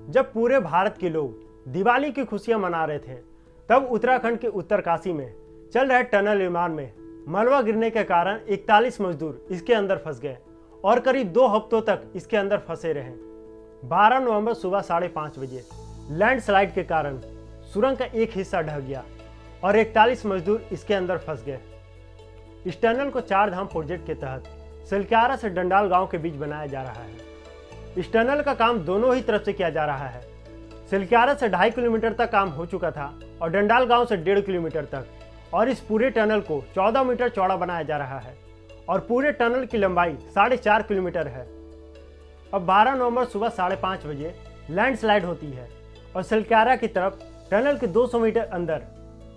जब पूरे भारत के लोग दिवाली की खुशियां मना रहे थे, तब उत्तराखंड के उत्तरकाशी में चल रहे टनल निर्माण में मलबा गिरने के कारण 41 मजदूर इसके अंदर फंस गए और करीब 2 हफ्तों तक इसके अंदर फंसे रहे। 12 नवंबर सुबह 5:30 बजे लैंडस्लाइड के कारण सुरंग का एक हिस्सा ढह गया और 41 मजदूर इसके अंदर फंस गए। इस टनल को 4 धाम प्रोजेक्ट के तहत सिलक्यारा से डंडाल गांव के बीच बनाया जा रहा है। इस टनल का काम दोनों ही तरफ से किया जा रहा है। सिलक्यारा से 2.5 किलोमीटर तक काम हो चुका था और डंडाल गांव से 1.5 किलोमीटर तक, और इस पूरे टनल को 14 मीटर चौड़ा बनाया जा रहा है और पूरे टनल की लंबाई 4.5 किलोमीटर है। अब 12 नवंबर सुबह 5:30 बजे लैंडस्लाइड होती है और सिलक्यारा की तरफ टनल के 200 मीटर अंदर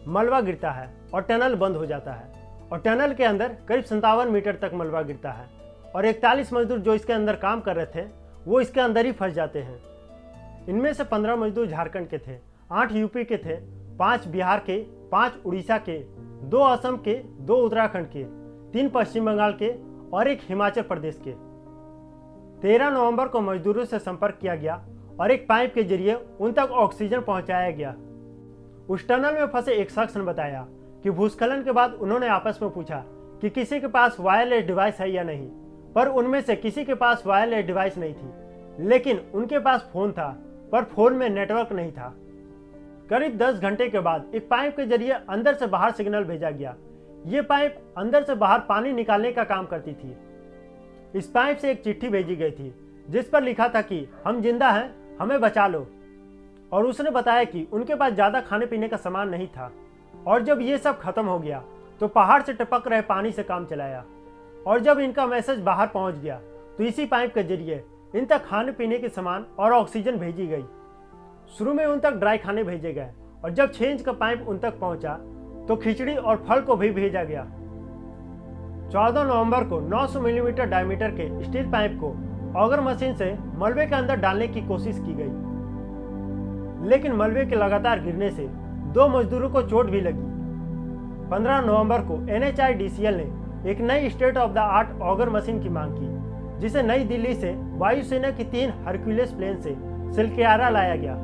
मलबा गिरता है और टनल बंद हो जाता है और टनल के अंदर करीब 57 मीटर तक मलबा गिरता है और 41 मजदूर जो इसके अंदर काम कर रहे थे वो इसके अंदर ही फंस जाते हैं। इनमें से 15 मजदूर झारखंड के थे, 8 यूपी के थे, 5 बिहार के, 5 उड़ीसा के, 2 असम के, 2 उत्तराखंड के, 3 पश्चिम बंगाल के और 1 हिमाचल प्रदेश के। 13 नवंबर को मजदूरों से संपर्क किया गया और एक पाइप के जरिए उन तक ऑक्सीजन पहुंचाया गया। उस टनल में फंसे एक शख्स ने बताया कि भूस्खलन के बाद उन्होंने आपस में पूछा कि किसी के पास वायरलेस डिवाइस है या नहीं, पर उनमें से किसी के पास वायरलेस डिवाइस नहीं थी, लेकिन उनके पास फोन था, पर फोन में नेटवर्क नहीं था। करीब 10 घंटे के बाद एक पाइप के जरिए अंदर से बाहर सिग्नल भेजा गया। ये पाइप अंदर से बाहर पानी निकालने का काम करती थी। इस पाइप से एक चिट्ठी भेजी गई थी जिस पर लिखा था कि हम जिंदा हैं, हमें बचा लो। और उसने बताया कि उनके पास ज़्यादा खाने पीने का सामान नहीं था और जब ये सब खत्म हो गया तो पहाड़ से टपक रहे पानी से काम चलाया। और जब इनका मैसेज बाहर पहुंच गया तो इसी पाइप के जरिए इन तक खाने पीने के सामान और ऑक्सीजन भेजी गई। शुरू में उन तक ड्राई खाने भेजे गए और जब 6 इंच का पाइप उन तक पहुंचा तो खिचड़ी और फल को भी भेजा गया। 14 नवंबर को 900 मिलीमीटर डायमीटर के स्टील पाइप को ऑगर मशीन से मलबे के अंदर डालने की कोशिश की गई, लेकिन मलबे के लगातार गिरने से 2 मजदूरों को चोट भी लगी। 15 नवंबर को NHIDCL ने एक नई state of the art auger machine की मांग की, जिसे नई दिल्ली से वायुसेना की 3 हरक्यूलिस प्लेन से सिलक्यारा लाया गया।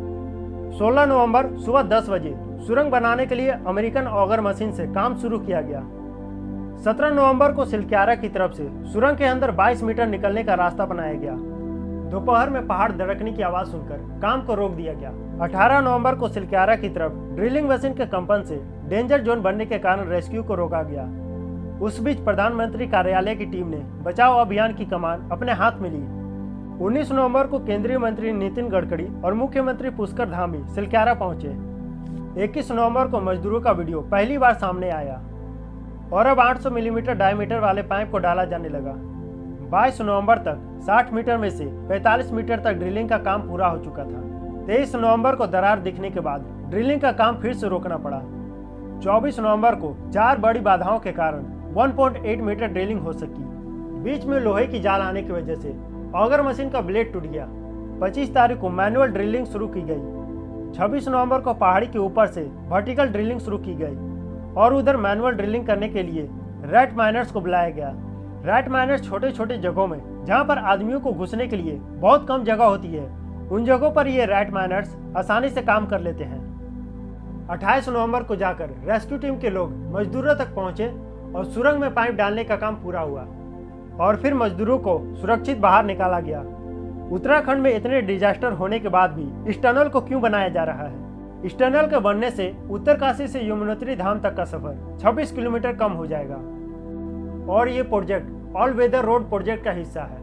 16 नवंबर सुबह 10 बजे सुरंग बनाने के लिए अमेरिकन ऑगर मशीन से काम शुरू किया गया। 17 नवंबर को सिलक्यारा की तरफ से सुरंग के अंदर 22 मीटर निकलने का रास्ता बनाया गया। दोपहर में पहाड़ धड़कने की आवाज सुनकर काम को रोक दिया गया। 18 नवंबर को सिलक्यारा की तरफ ड्रिलिंग मशीन के कंपन से डेंजर जोन बनने के कारण रेस्क्यू को रोका गया। उस बीच प्रधानमंत्री कार्यालय की टीम ने बचाव अभियान की कमान अपने हाथ में ली। 19 नवंबर को केंद्रीय मंत्री नितिन गडकरी और मुख्यमंत्री पुष्कर धाम भी सिलक्यारा पहुंचे। 21 नवंबर को मजदूरों का वीडियो पहली बार सामने आया और अब 800 मिलीमीटर डायमीटर वाले पाइप को डाला जाने लगा। 22 नवंबर तक 60 मीटर में से 45 मीटर तक ड्रिलिंग का काम पूरा हो चुका था। 23 नवंबर को दरार दिखने के बाद ड्रिलिंग का काम फिर से रोकना पड़ा। 24 नवंबर को 4 बड़ी बाधाओं के कारण 1.8 मीटर ड्रिलिंग हो सकी। बीच में लोहे की जाल आने की वजह से ऑगर मशीन का ब्लेड टूट गया। 25 तारीख को मैनुअल ड्रिलिंग शुरू की गई। 26 नवंबर को पहाड़ी के ऊपर से वर्टिकल ड्रिलिंग शुरू की गई और उधर मैनुअल ड्रिलिंग करने के लिए रैट माइनर्स को बुलाया गया। रैट माइनर्स छोटे छोटे जगहों में जहां पर आदमियों को घुसने के लिए बहुत कम जगह होती है, उन जगहों पर ये रैट माइनर्स आसानी से काम कर लेते हैं। 28 नवंबर को जाकर रेस्क्यू टीम के लोग मजदूरों तक पहुंचे और सुरंग में पाइप डालने का काम पूरा हुआ और फिर मजदूरों को सुरक्षित बाहर निकाला गया। उत्तराखंड में इतने डिजास्टर होने के बाद भी इस टनल को क्यों बनाया जा रहा है? इस टनल के बनने से उत्तरकाशी से यमुनोत्री धाम तक का सफर 26 किलोमीटर कम हो जाएगा और ये project all weather road project का हिस्सा है।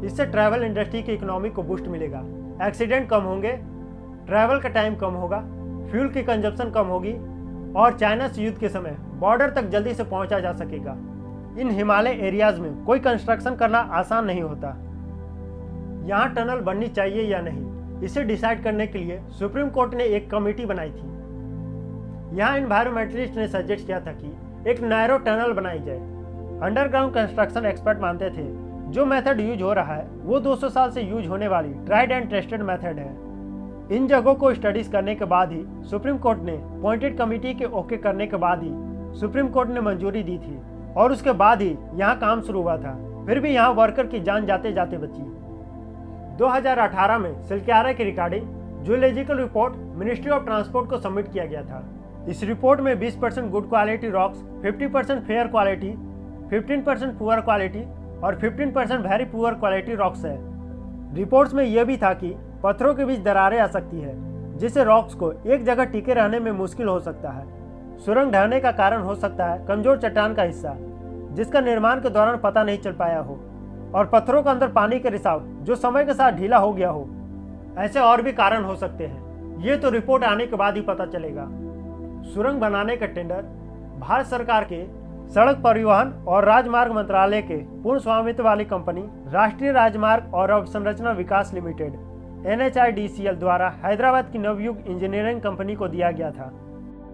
इससे ट्रैवल इंडस्ट्री की इकोनॉमी को बूस्ट मिलेगा, एक्सीडेंट कम होंगे, ट्रैवल का टाइम कम होगा, फ्यूल की कंजप्शन कम होगी और चाइना से युद्ध के समय बॉर्डर तक जल्दी से पहुंचा जा सकेगा। इन हिमालय एरियाज में कोई कंस्ट्रक्शन करना आसान नहीं होता। यहाँ टनल बननी चाहिए या नहीं, इसे डिसाइड करने के लिए सुप्रीम कोर्ट ने एक कमेटी बनाई थी। यहाँ एनवायरमेंटलिस्ट ने सजेस्ट किया था कि एक नैरो टनल बनाई जाए। अंडरग्राउंड कंस्ट्रक्शन एक्सपर्ट मानते थे जो मेथड यूज हो रहा है वो 200 साल से यूज होने वाली ट्राइड एंड टेस्टेड मेथड है। इन जगहों को स्टडीज करने के बाद ही सुप्रीम कोर्ट ने अपॉइंटेड कमेटी के ओके करने के बाद ही सुप्रीम कोर्ट ने मंजूरी दी थी और उसके बाद ही यहाँ काम शुरू हुआ था। फिर भी यहाँ वर्कर की जान जाते जाते बची। 2018 में सिलक्यारा की recording geological report ministry of transport को सबमिट किया गया था। इस रिपोर्ट में 20% good quality rocks, 50% fair quality, 15% poor quality और 15% वेरी पुअर क्वालिटी रॉक्स है। रिपोर्ट्स में यह भी था कि पत्थरों के बीच दरारें आ सकती है, जिससे रॉक्स को एक जगह टिके रहने में मुश्किल हो सकता है। सुरंग ढहने का कारण हो सकता है कमजोर चट्टान का हिस्सा, जिसका निर्माण के दौरान पता नहीं चल पाया हो, और पत्थरों के अंदर पानी के रिसाव जो समय के साथ ढीला हो गया हो। ऐसे और भी कारण हो सकते हैं, ये तो रिपोर्ट आने के बाद ही पता चलेगा। सुरंग बनाने का टेंडर भारत सरकार के सड़क परिवहन और राजमार्ग मंत्रालय के पूर्ण स्वामित्व वाली कंपनी राष्ट्रीय राजमार्ग और अवसंरचना विकास लिमिटेड NHIDCL द्वारा हैदराबाद की नवयुग इंजीनियरिंग कंपनी को दिया गया था।